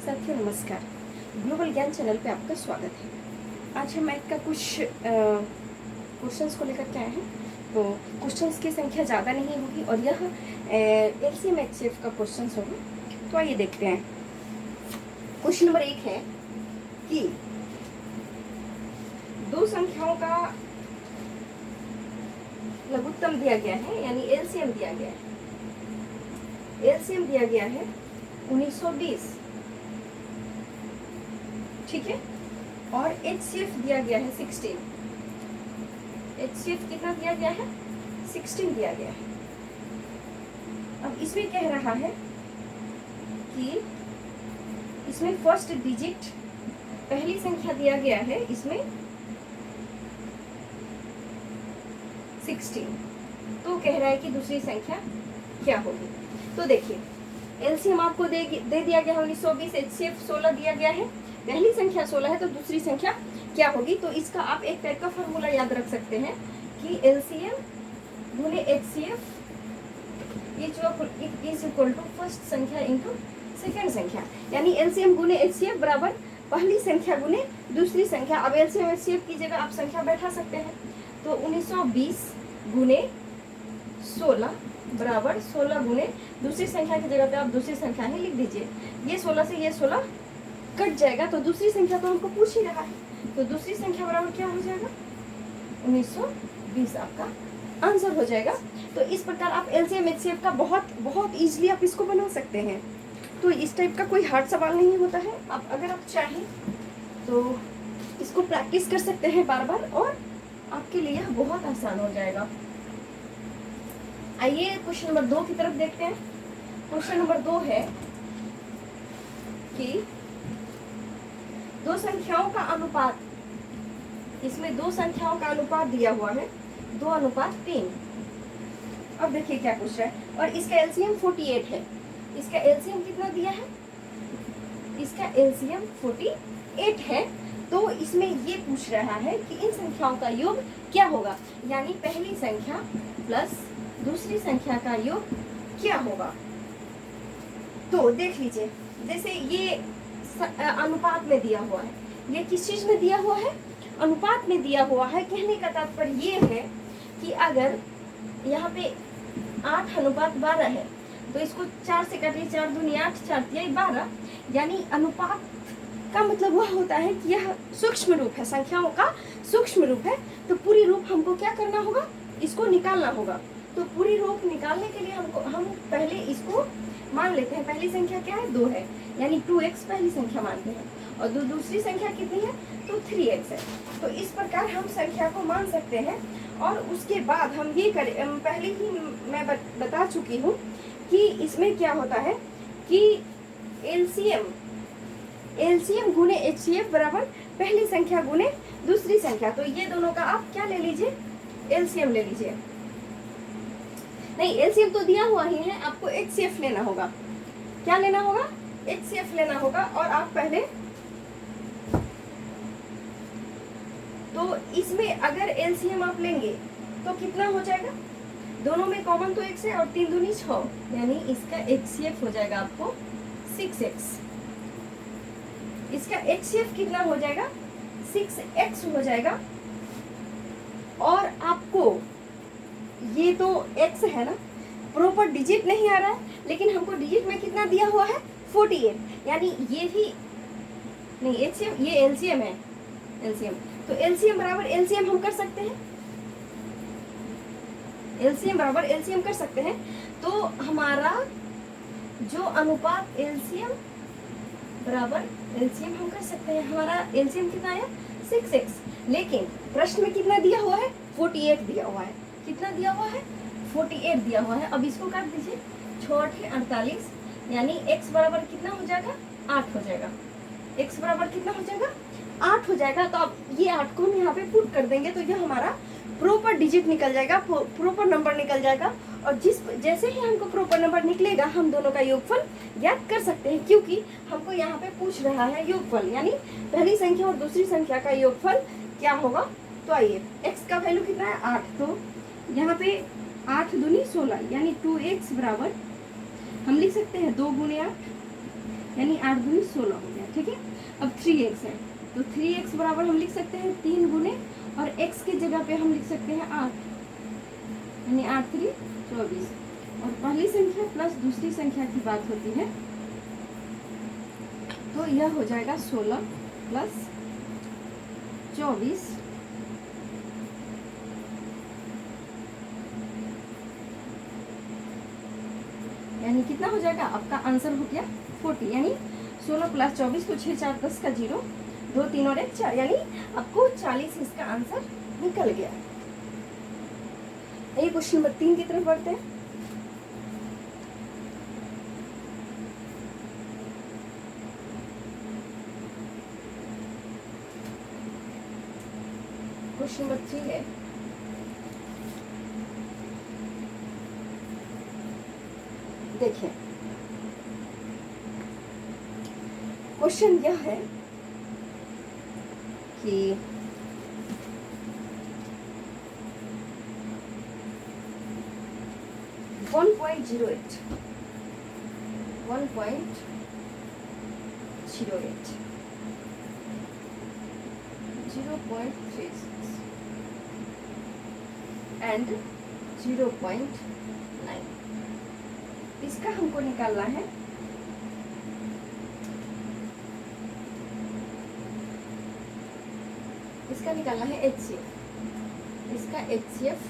साथियों नमस्कार। ग्लोबल ज्ञान चैनल पे आपका स्वागत है। आज हम मैथ का कुछ क्वेश्चंस को लेकर के आए हैं। तो क्वेश्चंस की संख्या ज़्यादा नहीं होगी और यह एलसीएम एचसीएफ का क्वेश्चंस होगा। तो आइए देखते हैं। क्वेश्चन नंबर 1 है कि दो संख्याओं का लघुत्तम दिया गया है, यानी एलसीएम दिया गया है। एलसीएम दिया गया है 1920, ठीक है, और एचसीएफ दिया गया है 16। एचसीएफ कितना दिया गया है? 16 दिया गया है। अब इसमें कह रहा है कि इसमें फर्स्ट डिजिट पहली संख्या दिया गया है, इसमें 16। तो कह रहा है कि दूसरी संख्या क्या होगी। तो देखिए, एलसीएम आपको दे दिया गया है 1920, एचसीएफ 16 दिया गया है। पहली संख्या 16 है तो दूसरी संख्या क्या होगी। तो इसका आप एक टाइप का फॉर्मूला याद रख सकते हैं कि एलसीएम गुने HCF is equal to first संख्या इंटू सेकेंड संख्या, यानी एलसीएम गुने एचसीएफ बराबर पहली संख्या गुने दूसरी संख्या। अब एलसीएम एचसीएफ की जगह आप संख्या बैठा सकते हैं। तो 1920 गुने 16 बराबर 16 गुने दूसरी संख्या की जगह पे आप दूसरी संख्या ही लिख दीजिए। ये 16 से ये 16 कट जाएगा, तो दूसरी संख्या तो हमको पूछ ही रहा है। तो दूसरी संख्या बराबर क्या हो जाएगा? 1920 आपका आंसर हो जाएगा। तो इस प्रकार आप एलसीएम एचसीएफ का बहुत इजीली आप इसको बना सकते हैं। तो इस टाइप का कोई हार्ड सवाल नहीं होता है। आप अगर आप चाहें तो इसको प्रैक्टिस कर सकते हैं बार बार, और आपके लिए यह बहुत आसान हो जाएगा। आइए क्वेश्चन नंबर 2 की तरफ देखते हैं। क्वेश्चन नंबर 2 है कि दो संख्याओं का अनुपात, इसमें दो संख्याओं का अनुपात दिया हुआ है 2:3। अब देखिए क्या पूछ रहा है, और इसका एलसीएम 48 है। इसका एलसीएम कितना दिया है? इसका एलसीएम 48 है। तो इसमें ये पूछ रहा है कि इन संख्याओं का योग क्या होगा, यानी पहली संख्या प्लस दूसरी संख्या का योग क्या होगा। तो देख लीजिए, जैसे ये अनुपात में दिया हुआ है, ये किस चीज में दिया हुआ है? अनुपात में दिया हुआ है। कहने का तात्पर्य ये है कि अगर यहाँ पे 8:12 है तो इसको 4 से काटिए, 4 दूनी 8, 4 तिहाई 12, यानी अनुपात का मतलब वह होता है कि यह सूक्ष्म रूप है, संख्याओं का सूक्ष्म रूप है। तो पूरी रूप हमको क्या करना होगा? इसको निकालना होगा। तो पूरी रूप निकालने के लिए हम पहले इसको मान लेते हैं। पहली संख्या क्या है? 2 है, यानी 2x पहली संख्या मानते हैं, और दूसरी संख्या कितनी है? तो 3x है। तो इस प्रकार हम संख्या को मान सकते हैं। और उसके बाद हम ये करें, पहले ही मैं बता चुकी हूँ कि इसमें क्या होता है कि एलसीएम गुने एचसीएफ बराबर पहली संख्या गुने दूसरी संख्या। तो ये दोनों का आप क्या ले लीजिए? एलसीएम ले लीजिए। नहीं, एलसीएम तो दिया हुआ ही है, आपको एचसीएफ लेना होगा। क्या लेना होगा? एचसीएफ लेना होगा। और आप पहले तो इसमें अगर एलसीएम आप लेंगे तो कितना हो जाएगा? दोनों में कॉमन तो x है, और 3 दूनी 6, यानी इसका एचसीएफ हो जाएगा आपको 6x। इसका एचसीएफ कितना हो जाएगा? 6x हो जाएगा। और आपको ये तो x है ना, प्रॉपर डिजिट नहीं आ रहा है, लेकिन हमको डिजिट में कितना दिया हुआ है? 48, यानी ये भी नहीं, एचसीएम, ये एलसीएम है, एलसीएम। तो एलसीएम बराबर एलसीएम हम कर सकते हैं, एलसीएम बराबर एलसीएम कर सकते हैं। तो हमारा जो अनुपात एलसीएम बराबर एलसीएम हम कर सकते हैं। हमारा एलसीएम कितना आया? 6x। लेकिन प्रश्न में कितना दिया हुआ है? 48 दिया हुआ है। कितना दिया हुआ है? 48 दिया हुआ है। अब इसको काट दीजिए, 6 × 48, यानी x बराबर कितना हो जाएगा? 8 हो जाएगा। x बराबर कितना हो जाएगा? 8 हो जाएगा। तो अब ये 8 को हम यहाँ पे पुट कर देंगे, तो यह हमारा प्रॉपर डिजिट निकल जाएगा, प्रॉपर नंबर निकल जाएगा। और जैसे ही हमको प्रॉपर नंबर निकलेगा, हम दोनों का योगफल ज्ञात कर सकते हैं, क्योंकि हमको यहाँ पे पूछ रहा है योगफल, यानी पहली संख्या और दूसरी संख्या का योगफल क्या होगा। तो आइए, x का वैल्यू कितना है? 8। तो यहाँ पे 8 दूनी 16, यानी 2x बराबर हम लिख सकते हैं 2 × 8 यानी 8 दूनी 16 हो गया, ठीक है। अब 3x है, तो 3x बराबर हम लिख सकते हैं 3 गुने, और x की जगह पे हम लिख सकते हैं 8, यानी 8 3 24, और पहली संख्या प्लस दूसरी संख्या की बात होती है, तो यह हो जाएगा 16 प्लस 24, यानी कितना हो जाएगा, आपका आंसर हो गया 40, यानी 16 प्लस 24, तो 6 4 10 का 0, 2 3 और 1 4, यानी आपको 40 इसका आंसर निकल गया। ये क्वेश्चन नंबर 3 की तरफ बढ़ते हैं। क्वेश्चन नंबर 3 है, देखिए क्वेश्चन यह है कि 1.08 0.36 एंड 0.9, इसका हमको निकालना है। इसका निकालना है HCF। इसका HCF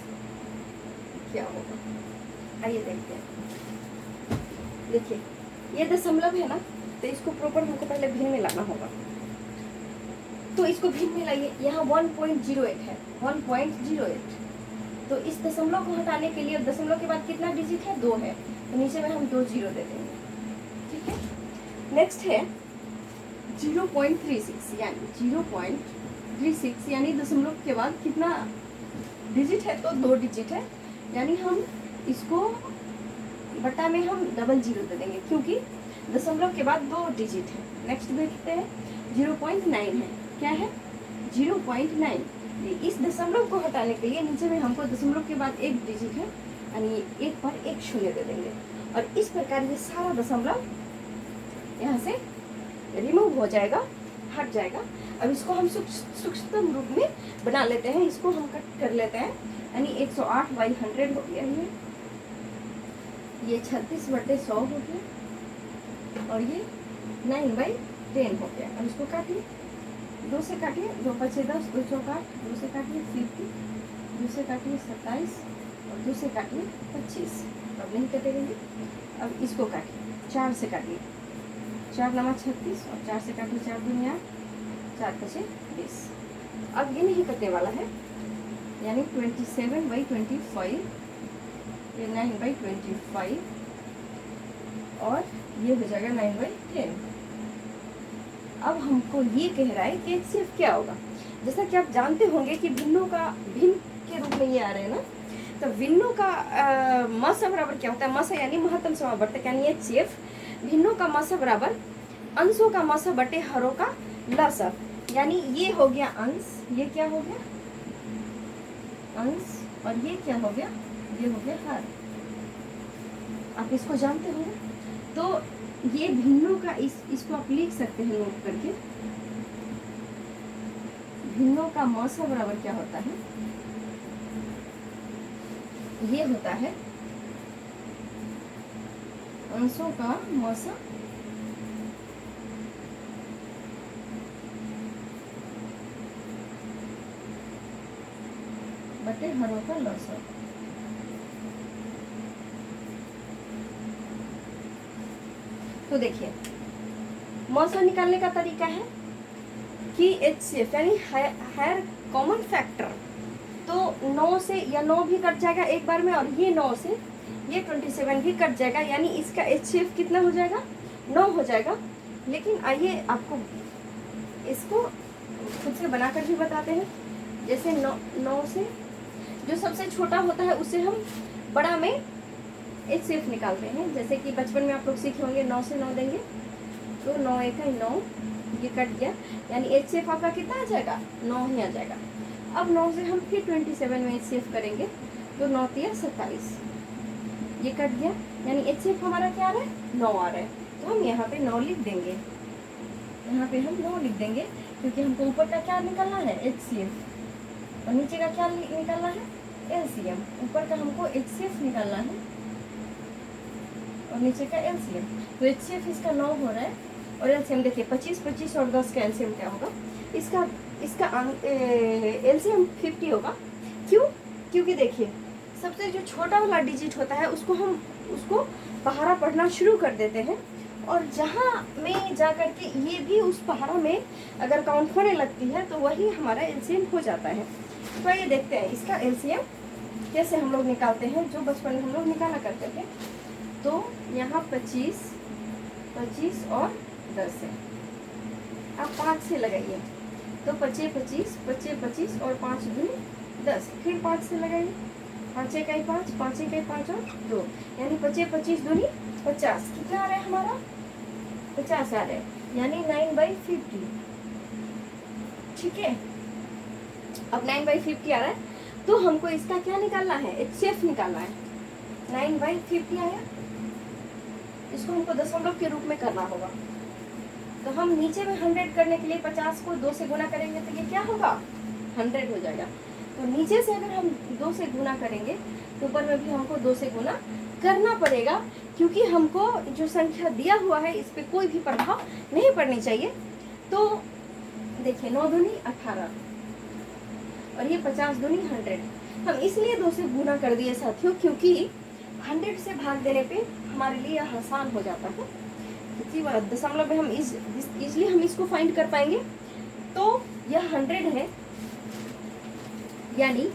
क्या होगा, आइए देखते हैं। देखिए ये दशमलव है ना, तो इसको प्रॉपर हमको पहले भिन्न में लाना होगा, तो इसको भिन्न में लाइए। यहाँ 1.08 है, 1.08, तो इस दशमलव को हटाने के लिए दशमलव के बाद कितना डिजिट है, 2 है, तो नीचे में हम 2 0 दे देंगे, ठीक है। नेक्स्ट है 0.36, यानी 0.36, यानी दशमलव के बाद कितना डिजिट है, तो 2 डिजिट है, यानी हम इसको बटा में हम डबल 0 दे देंगे, क्योंकि दशमलव के बाद 2 डिजिट है। नेक्स्ट देखते हैं 0.9 है, क्या है 0.9, इस दशमलव को हटाने के लिए नीचे में हमको दशमलव के बाद 1 डिजिट है, यानी 1 पर 1 शून्य दे देंगे, और इस प्रकार ये सारा दशमलव यहाँ से रिमूव हो जाएगा, हट जाएगा। अब इसको हम सूक्ष्मतम रूप में बना लेते हैं, इसको हम कट कर लेते हैं, यानी 108/100 हो गया ये 36/100 हो गया, और ये 9/10 हो गया। अब इसको काटिए, 2 से काटिए, 2 5 10, 2 चौक 8, 2 से काटिए 50, 2 से काटिए 27, और 2 से काटिए 25, अब नहीं कटेंगे। अब इसको काटिए, 4 से काटिए, 4 9 36, और 4 से काटिए 4 दूनी 8, 4 5 20। अब ये नहीं कटने वाला है, यानी 27/25, ये 9/25, और ये हो जाएगा 9/10। अब हमको ये कह रहा है कि HCF क्या होगा। जैसा कि आप जानते होंगे कि भिन्नों का भिन्न के रूप में ये आ रहे हैं ना, तो भिन्नों का मसा बराबर क्या होता है, मसा यानी महत्तम समावर्तक, यानी HCF भिन्नों का मसा बराबर अंशों का मसा बटे हरों का लसा, यानी ये हो गया अंश, ये क्या हो गया अंश, और ये क्या हो गया, ये हो गया हर। आप इसको जानते हो, तो ये भिन्नों का इसको आप लिख सकते हैं नोट करके। भिन्नों का मौसा बराबर क्या होता है, ये होता है अंशों का मौसा बटे हरों का लौसा। तो देखिए मौसा निकालने का तरीका है कि HCF यानी हायर कॉमन फैक्टर, तो 9 से या 9 भी कट जाएगा एक बार में, और ये 9 से ये 27 भी कट जाएगा, यानी इसका HCF कितना हो जाएगा, 9 हो जाएगा। लेकिन आइए आपको इसको खुद से बनाकर भी बताते हैं। जैसे 9 से जो सबसे छोटा होता है उससे हम बड़ा में HCF निकालते हैं। जैसे कि बचपन में आप लोग सीखे होंगे, 9 से 9 देंगे तो 9 1 9, ये कट गया, यानी HCF आपका कितना आ जाएगा, 9 ही आ जाएगा। अब 9 से हम फिर 27 में HCF करेंगे तो 9 3 27, ये कट गया, यानी HCF हमारा क्या आ रहा है, 9 आ रहा है। तो हम यहाँ पे 9 लिख देंगे, यहाँ पे हम 9 लिख देंगे, क्योंकि हमको ऊपर का क्या निकालना है, HCF, और नीचे का क्या निकालना है, LCM। ऊपर का हमको HCF निकालना है और नीचे का LCM। तो HCF इसका 9 हो रहा है और LCM देखिए 25, 25 और 10 का LCM क्या होगा, इसका LCM 50 होगा। क्यों? क्योंकि देखिए सबसे जो छोटा वाला डिजिट होता है उसको पहाड़ा पढ़ना शुरू कर देते हैं, और जहाँ में जा कर के ये भी उस पहाड़ा में अगर काउंट होने लगती है तो वही हमारा LCM हो जाता है। तो ये देखते हैं इसका LCM कैसे हम लोग निकालते हैं, जो बचपन में हम लोग निकाला करते थे। तो यहाँ 25, 25 और 10 है, आप 5 से लगाइए, तो 25, 25, 25, 25 और 5 दूनी 10, फिर 5 से लगाइए, 5 इकाई 5, 5 इकाई 5 और 2, यानी 25, 25 दूनी 50। कितना आ रहा है हमारा, 50 आ रहा है, यानी 9/50। ठीक है, अब 9/50 आ रहा है, तो हमको इसका क्या निकालना है, HCF निकालना है। 9/50 आया, इसको हमको दशमलव के रूप में करना होगा। तो हम नीचे में 100 करने के लिए 50 को 2 से गुना करेंगे तो ये क्या होगा, 100 हो जाएगा। तो नीचे से अगर हम 2 से गुना करेंगे तो ऊपर में भी हमको 2 से गुना करना पड़ेगा, क्योंकि हमको जो संख्या दिया हुआ है इस पर कोई भी प्रभाव नहीं पड़नी चाहिए। तो देखिए 9 दूनी 18 और ये 50 दूनी 100। हम इसलिए 2 से गुना कर दिए साथियों, क्योंकि 100 से भाग देने पे हमारे लिए आसान हो जाता है, क्योंकि दशमलव में हम इसलिए हम इसको फाइंड कर पाएंगे। तो यह 100 है, यानी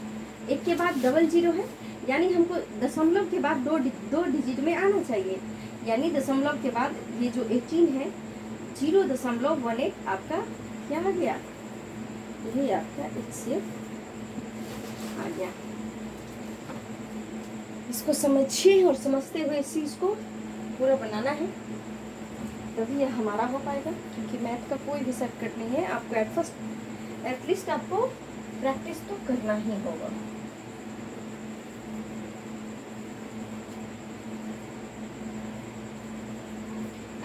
एक के बाद डबल जीरो है, यानी हमको दशमलव के बाद दो डिजिट में आना चाहिए, यानी दशमलव के बाद ये जो 18 है 0.18 आपका क्या आ गया, ये आपका HCF आ गया। इसको समझिए और समझते हुए इस चीज को पूरा बनाना है, तभी यह हमारा हो पाएगा, क्योंकि मैथ का कोई भी शॉर्टकट नहीं है। आपको एटलीस्ट आपको प्रैक्टिस तो करना ही होगा।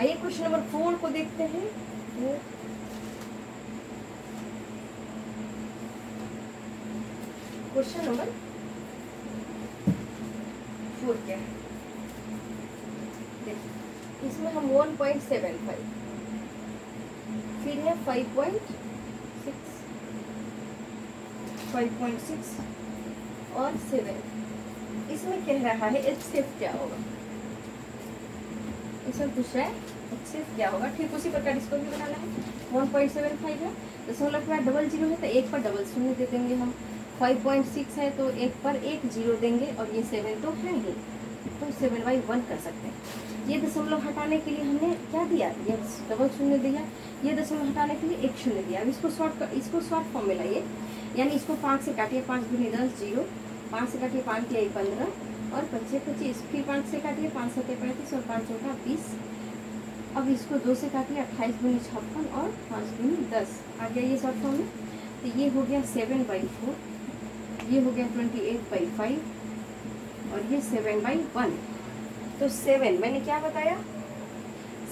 आइए क्वेश्चन नंबर 4 को देखते हैं। क्वेश्चन नंबर 4 क्या है, देखिए इसमें हम 1.75, फिर है 5.6, 5.6 और 7। इसमें कह रहा है HCF क्या होगा, इसमें पूछ रहा है HCF क्या होगा। ठीक उसी प्रकार इसको भी बनाना है। 1.75 है, दशमलव के बाद डबल जीरो है तो एक पर डबल शून्य दे देंगे हम। 5.6 है तो एक पर एक जीरो देंगे, और ये 7 तो है ही, तो 7/1 कर सकते हैं। ये दशमलव हटाने के लिए हमने क्या दिया, ये डबल शून्य दिया, ये दशमलव हटाने के लिए एक शून्य दिया। अब इसको शॉर्ट फॉर्म में लाइए, यानी इसको 5 से काटिए, 5 दूनी 10, 0, 5 से काटिए 5 के 15 और 25 25, फिर 5 से काटिए 5 7 35 और 5 चौका 20। अब इसको 2 से काटिए, 28 दूनी 56 और 5 दूनी 10 आ गया ये शॉर्ट फॉर्म में। तो ये हो गया 7/4, ये हो गया 28/5 और ये 7/1। तो 7 मैंने क्या बताया,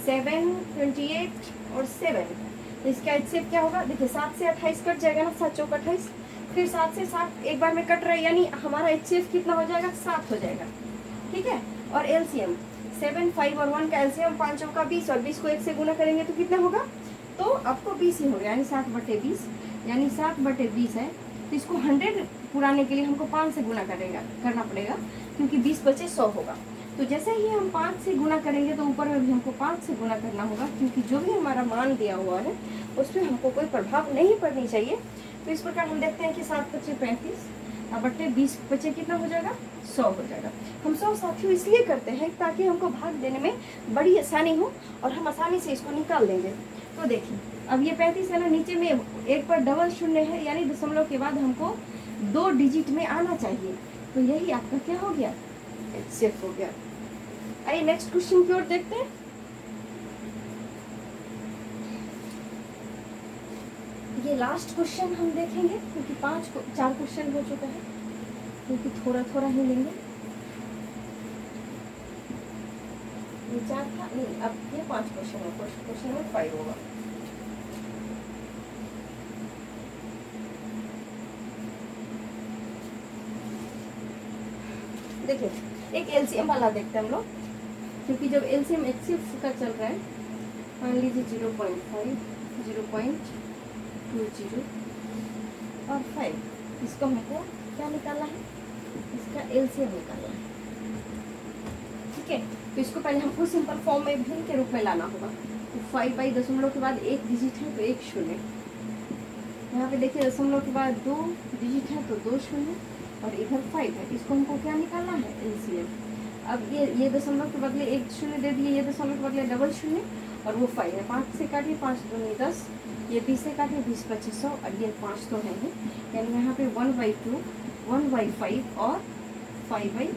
7, 28 और 7, तो इसका HCF क्या होगा, देखिए 7 से 28 कट जाएगा ना, 7 चौक 28, फिर 7 से 7 एक बार में कट रहा है, यानी हमारा HCF कितना हो जाएगा, 7 हो जाएगा। ठीक है, और LCM 7, 5 और 1 का LCM 5 चौका 20, और 20 को 1 से गुना करेंगे तो कितना होगा, तो आपको 20 ही होगा, यानी 7/20, यानी 7/20 है। तो इसको 100 पुराने के लिए हमको 5 से गुना करना पड़ेगा, क्योंकि 20 बचे 100 होगा। तो जैसे ही हम 5 से गुना करेंगे तो ऊपर में भी हमको 5 से गुना करना होगा, क्योंकि जो भी हमारा मान दिया हुआ है उस पर हमको कोई प्रभाव नहीं पड़नी चाहिए। तो इस प्रकार हम देखते हैं कि 7 बचे 35 बटे 20 बचे कितना हो जाएगा, 100 हो जाएगा। हम 100 साथियों इसलिए करते हैं ताकि हमको भाग देने में बड़ी आसानी हो और हम आसानी से इसको निकाल देंगे। तो देखिए अब ये 35 है ना, नीचे में एक पर डबल शून्य है, यानी दशमलव के बाद हमको 2 डिजिट में आना चाहिए। तो यही आपका क्या हो गया, HCF हो गया। आइए नेक्स्ट क्वेश्चन की ओर देखते हैं। ये लास्ट क्वेश्चन हम देखेंगे, क्योंकि 4 क्वेश्चन हो चुका है, क्योंकि थोड़ा थोड़ा ही लेंगे। ये ये 4 था नहीं, अब ये 5 क्वेश्चन है, क्वेश्चन नंबर 5 होगा। देखिए एक एलसीएम वाला देखते हैं हम लोग, क्योंकि जब एलसीएम एचसीएफ का चल रहा है, मान लीजिए 0.5, 0.20 और 5, इसको हमको क्या निकालना है, इसका एलसीएम निकालना है। ठीक है, तो इसको पहले हमको सिंपल फॉर्म में भिन्न के रूप में लाना होगा। तो 5 बाई दशमलव के बाद 1 डिजिट है तो 1 शून्य, यहाँ पे देखिए दशमलव के बाद 2 डिजिट है तो 2 शून्य, और इधर 5 है, इसको हमको क्या निकालना है, एलसीएम। अब ये दशमलव के बदले 1 शून्य दे दिए, ये दशमलव के बदले डबल शून्य, और वो 5 है। 5 से काटिए, 5 दूनी 10, ये 20 से काटिए, 20 25 100, और ये 5 तो है ही, यानी यहाँ पे 1/2, 1/5 और 5/1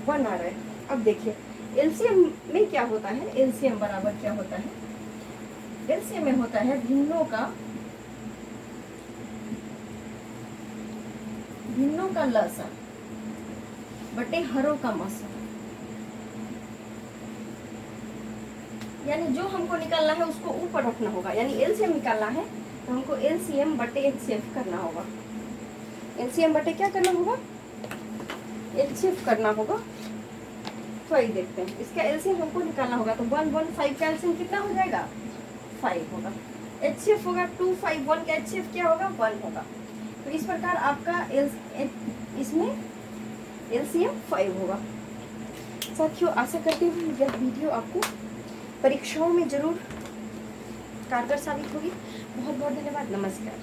आ रहा है। अब देखिए एलसीएम में क्या होता है, एलसीएम बराबर क्या होता है, एलसीएम में होता है भिन्नों का लसा बटे हरों का मसा। यानी जो हमको निकालना है उसको ऊपर रखना होगा, यानी एलसीएम निकालना है तो हमको एलसीएम बटे एचसीएफ करना होगा। एलसीएम बटे क्या करना होगा, एचसीएफ करना होगा। तो ये देखते हैं, इसका एलसीएम हमको निकालना होगा, तो 115 का एलसीएम कितना हो जाएगा, 5 होगा। एचसीएफ होगा 251 का एचसीएफ क्या होगा, 1 होगा। तो इस प्रकार आपका इसमें एलसीएम 5 होगा। साथियों आशा करती हूँ यह वीडियो आपको परीक्षाओं में जरूर कारगर साबित होगी। बहुत बहुत धन्यवाद, नमस्कार।